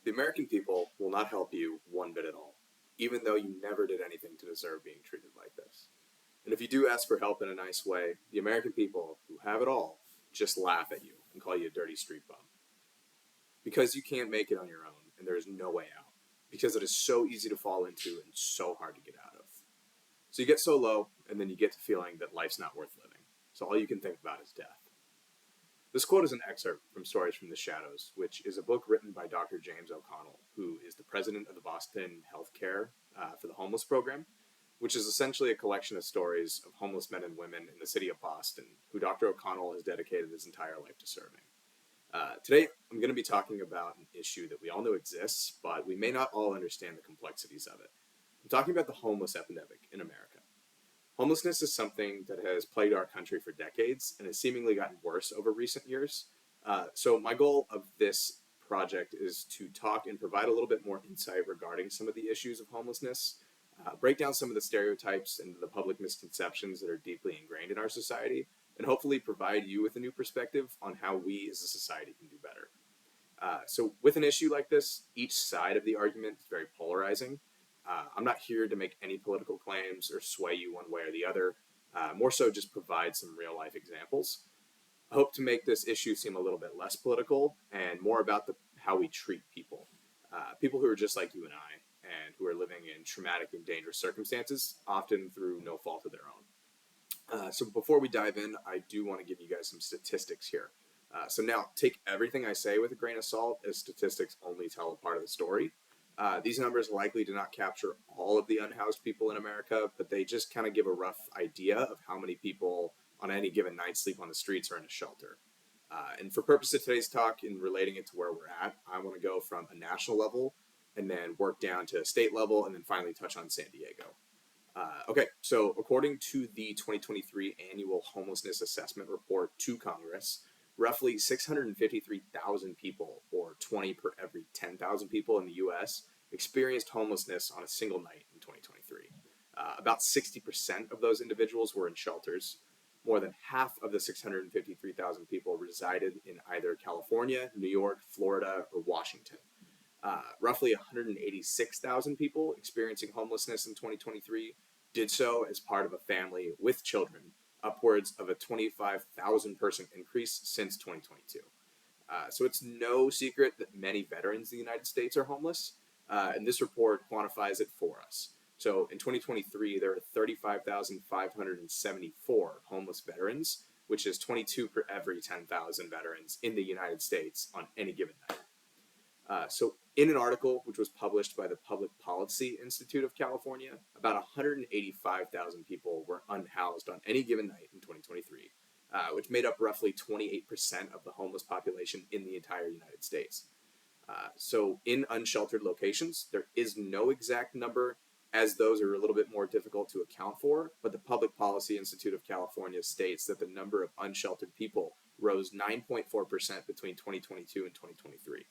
The American people will not help you one bit at all, even though you never did anything to deserve being treated like this. And if you do ask for help in a nice way, the American people, who have it all, just laugh at you and call you a dirty street bum. Because you can't make it on your own and there is no way out. Because it is so easy to fall into and so hard to get out of. So you get so low, and then you get to feeling that life's not worth living. So all you can think about is death. This quote is an excerpt from Stories from the Shadows, which is a book written by Dr. James O'Connell, who is the president of the Boston Healthcare for the Homeless Program, which is essentially a collection of stories of homeless men and women in the city of Boston, who Dr. O'Connell has dedicated his entire life to serving. Today, I'm going to be talking about an issue that we all know exists, but we may not all understand the complexities of it. I'm talking about the homeless epidemic in America. Homelessness is something that has plagued our country for decades and has seemingly gotten worse over recent years. So my goal of this project is to talk and provide a little bit more insight regarding some of the issues of homelessness, break down some of the stereotypes and the public misconceptions that are deeply ingrained in our society, and hopefully provide you with a new perspective on how we as a society can do better. So with an issue like this, each side of the argument is very polarizing. I'm not here to make any political claims or sway you one way or the other, more so just provide some real life examples. I hope to make this issue seem a little bit less political and more about how we treat people. People who are just like you and I, and who are living in traumatic and dangerous circumstances, often through no fault of their own. So before we dive in, I do want to give you guys some statistics here. So now, take everything I say with a grain of salt, as statistics only tell a part of the story. These numbers likely do not capture all of the unhoused people in America, but they just kind of give a rough idea of how many people on any given night sleep on the streets or in a shelter. And for purpose of today's talk and relating it to where we're at, I want to go from a national level and then work down to a state level and then finally touch on San Diego. Okay, so according to the 2023 Annual Homelessness Assessment Report to Congress, roughly 653,000 people, or 20 per every 10,000 people in the U.S., experienced homelessness on a single night in 2023. About 60% of those individuals were in shelters. More than half of the 653,000 people resided in either California, New York, Florida, or Washington. Roughly 186,000 people experiencing homelessness in 2023 did so as part of a family with children, upwards of a 25,000 person increase since 2022. So it's no secret that many veterans in the United States are homeless, and this report quantifies it for us. So in 2023, there are 35,574 homeless veterans, which is 22 per every 10,000 veterans in the United States on any given night. So in an article which was published by the Public Policy Institute of California, about 185,000 people were unhoused on any given night in 2023, which made up roughly 28% of the homeless population in the entire United States. So in unsheltered locations, there is no exact number, as those are a little bit more difficult to account for, but the Public Policy Institute of California states that the number of unsheltered people rose 9.4% between 2022 and 2023.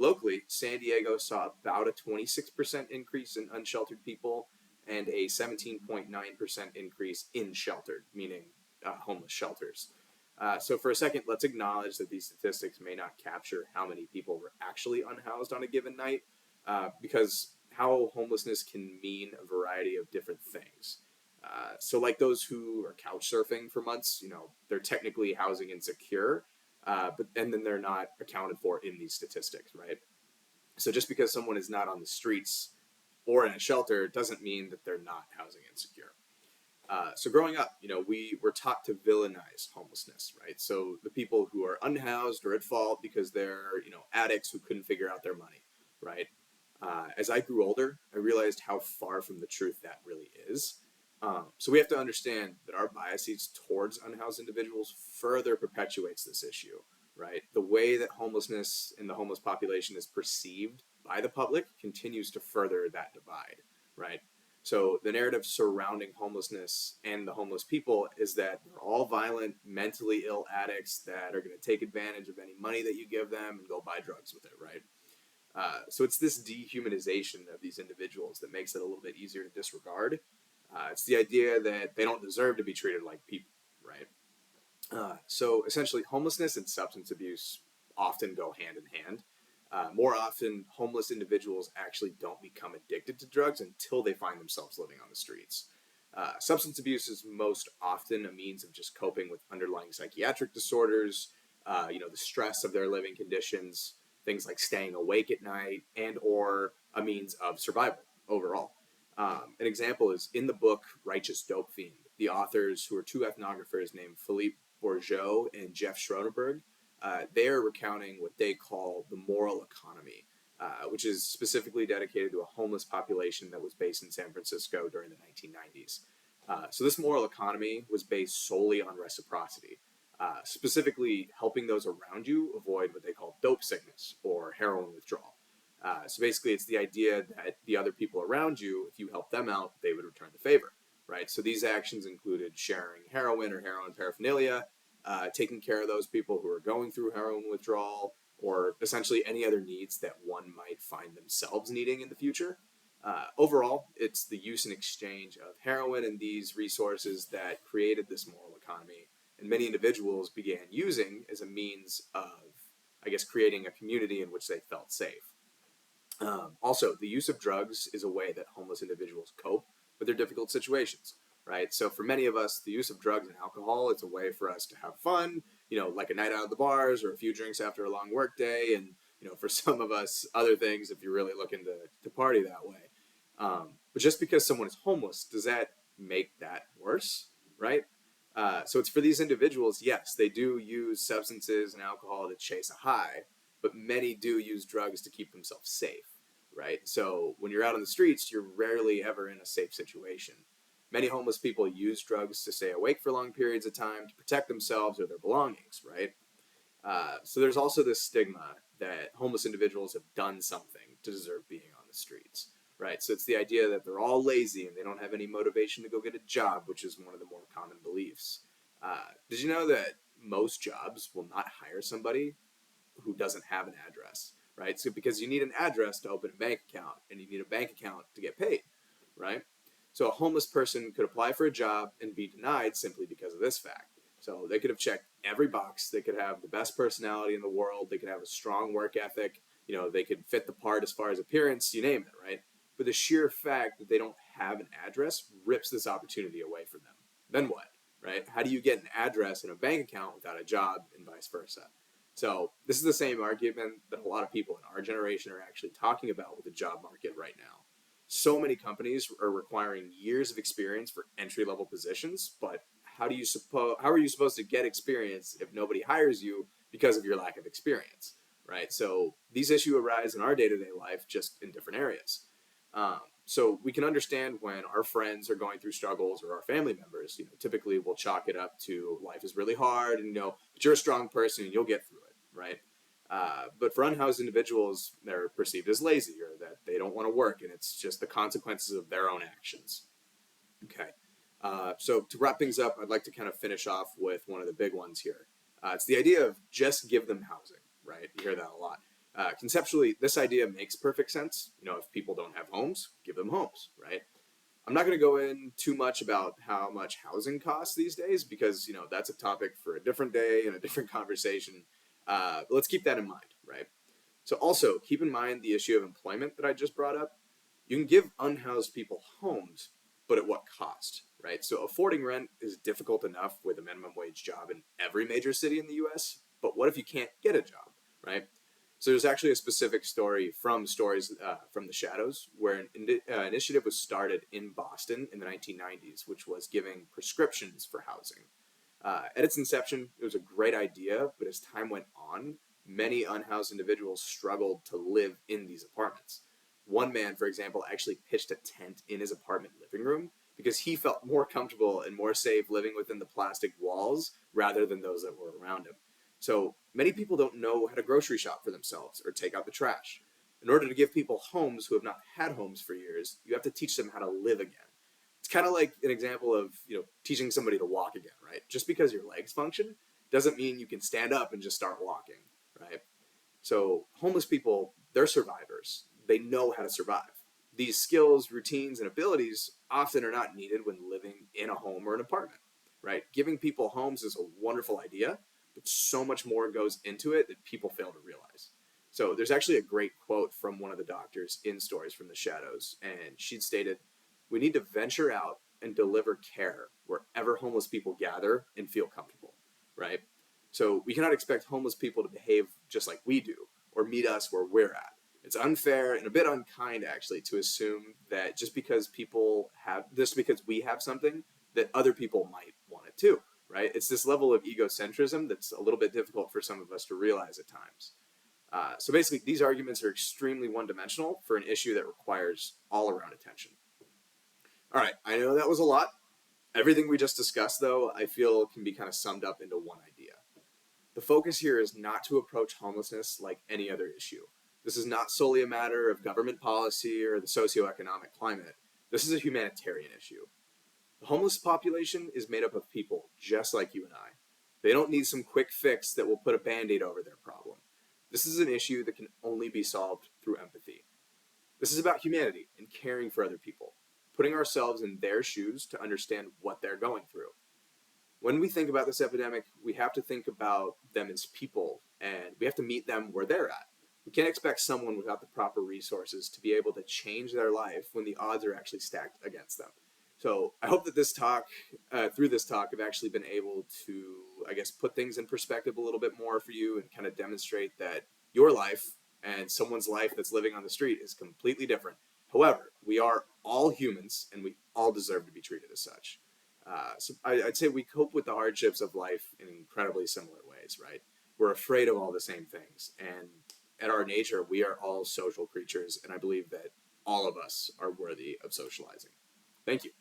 Locally, San Diego saw about a 26% increase in unsheltered people and a 17.9% increase in sheltered, meaning homeless shelters. So for a second, let's acknowledge that these statistics may not capture how many people were actually unhoused on a given night, because how homelessness can mean a variety of different things. So like those who are couch surfing for months, they're technically housing insecure, and then they're not accounted for in these statistics, right? So just because someone is not on the streets or in a shelter doesn't mean that they're not housing insecure. So growing up, we were taught to villainize homelessness, right? So the people who are unhoused or at fault because they're, addicts who couldn't figure out their money, right? As I grew older, I realized how far from the truth that really is. So we have to understand that our biases towards unhoused individuals further perpetuates this issue, right? The way that homelessness in the homeless population is perceived by the public continues to further that divide, right? So the narrative surrounding homelessness and the homeless people is that they're all violent, mentally ill addicts that are going to take advantage of any money that you give them and go buy drugs with it, right? So it's this dehumanization of these individuals that makes it a little bit easier to disregard. It's the idea that they don't deserve to be treated like people, right? So essentially, homelessness and substance abuse often go hand in hand. More often, homeless individuals actually don't become addicted to drugs until they find themselves living on the streets. Substance abuse is most often a means of just coping with underlying psychiatric disorders, the stress of their living conditions, things like staying awake at night, and or a means of survival overall. An example is in the book Righteous Dope Fiend. The authors, who are two ethnographers named Philippe Bourgeot and Jeff Schroederberg, they are recounting what they call the moral economy, which is specifically dedicated to a homeless population that was based in San Francisco during the 1990s. So this moral economy was based solely on reciprocity, specifically helping those around you avoid what they call dope sickness or heroin withdrawal. So basically, it's the idea that the other people around you, if you help them out, they would return the favor, right? So these actions included sharing heroin or heroin paraphernalia, taking care of those people who are going through heroin withdrawal, or essentially any other needs that one might find themselves needing in the future. Overall, it's the use and exchange of heroin and these resources that created this moral economy, and many individuals began using as a means of, I guess, creating a community in which they felt safe. Also, the use of drugs is a way that homeless individuals cope with their difficult situations, right? So for many of us, the use of drugs and alcohol, it's a way for us to have fun, like a night out at the bars or a few drinks after a long work day. And, for some of us, other things if you're really looking to party that way. But just because someone is homeless, does that make that worse, right? So it's for these individuals, yes, they do use substances and alcohol to chase a high, but many do use drugs to keep themselves safe, right? So when you're out on the streets, you're rarely ever in a safe situation. Many homeless people use drugs to stay awake for long periods of time to protect themselves or their belongings, right? So there's also this stigma that homeless individuals have done something to deserve being on the streets, right? So it's the idea that they're all lazy and they don't have any motivation to go get a job, which is one of the more common beliefs. Did you know that most jobs will not hire somebody who doesn't have an address, right? So because you need an address to open a bank account and you need a bank account to get paid, right? So a homeless person could apply for a job and be denied simply because of this fact. So they could have checked every box. They could have the best personality in the world. They could have a strong work ethic. They could fit the part as far as appearance, you name it, right? But the sheer fact that they don't have an address rips this opportunity away from them. Then what, right? How do you get an address and a bank account without a job and vice versa? So this is the same argument that a lot of people in our generation are actually talking about with the job market right now. So many companies are requiring years of experience for entry-level positions, but how are you supposed to get experience if nobody hires you because of your lack of experience, right? So these issues arise in our day-to-day life, just in different areas. So we can understand when our friends are going through struggles or our family members, typically we'll chalk it up to life is really hard and, but you're a strong person and you'll get through it, right? But for unhoused individuals, they're perceived as lazy or that they don't want to work, and it's just the consequences of their own actions. Okay. So to wrap things up, I'd like to kind of finish off with one of the big ones here. It's the idea of just give them housing, right? You hear that a lot. Conceptually, this idea makes perfect sense. If people don't have homes, give them homes, right? I'm not going to go in too much about how much housing costs these days because, that's a topic for a different day and a different conversation. But let's keep that in mind, right? So also keep in mind the issue of employment that I just brought up. You can give unhoused people homes, but at what cost, right? So affording rent is difficult enough with a minimum wage job in every major city in the US, but what if you can't get a job, right? So there's actually a specific story from Stories from the Shadows where an initiative was started in Boston in the 1990s, which was giving prescriptions for housing. At its inception, it was a great idea, but as time went on, many unhoused individuals struggled to live in these apartments. One man, for example, actually pitched a tent in his apartment living room because he felt more comfortable and more safe living within the plastic walls rather than those that were around him. So many people don't know how to grocery shop for themselves or take out the trash. In order to give people homes who have not had homes for years, you have to teach them how to live again. It's kind of like an example of, teaching somebody to walk again, right? Just because your legs function doesn't mean you can stand up and just start walking, right? So homeless people, they're survivors. They know how to survive. These skills, routines, and abilities often are not needed when living in a home or an apartment, right? Giving people homes is a wonderful idea, but so much more goes into it that people fail to realize. So there's actually a great quote from one of the doctors in Stories from the Shadows, and she'd stated, "We need to venture out and deliver care wherever homeless people gather and feel comfortable," right? So we cannot expect homeless people to behave just like we do or meet us where we're at. It's unfair and a bit unkind, actually, to assume that just because we have something, that other people might want it too, right? It's this level of egocentrism that's a little bit difficult for some of us to realize at times. So basically, these arguments are extremely one dimensional for an issue that requires all around attention. All right, I know that was a lot. Everything we just discussed, though, I feel can be kind of summed up into one idea. The focus here is not to approach homelessness like any other issue. This is not solely a matter of government policy or the socioeconomic climate. This is a humanitarian issue. The homeless population is made up of people just like you and I. They don't need some quick fix that will put a band aid over their problem. This is an issue that can only be solved through empathy. This is about humanity and caring for other people, putting ourselves in their shoes to understand what they're going through. When we think about this epidemic, we have to think about them as people and we have to meet them where they're at. We can't expect someone without the proper resources to be able to change their life when the odds are actually stacked against them. So I hope that through this talk, I've actually been able to, I guess, put things in perspective a little bit more for you and kind of demonstrate that your life and someone's life that's living on the street is completely different. However, we are all humans and we all deserve to be treated as such. I'd say we cope with the hardships of life in incredibly similar ways, right? We're afraid of all the same things. And at our nature, we are all social creatures. And I believe that all of us are worthy of socializing. Thank you.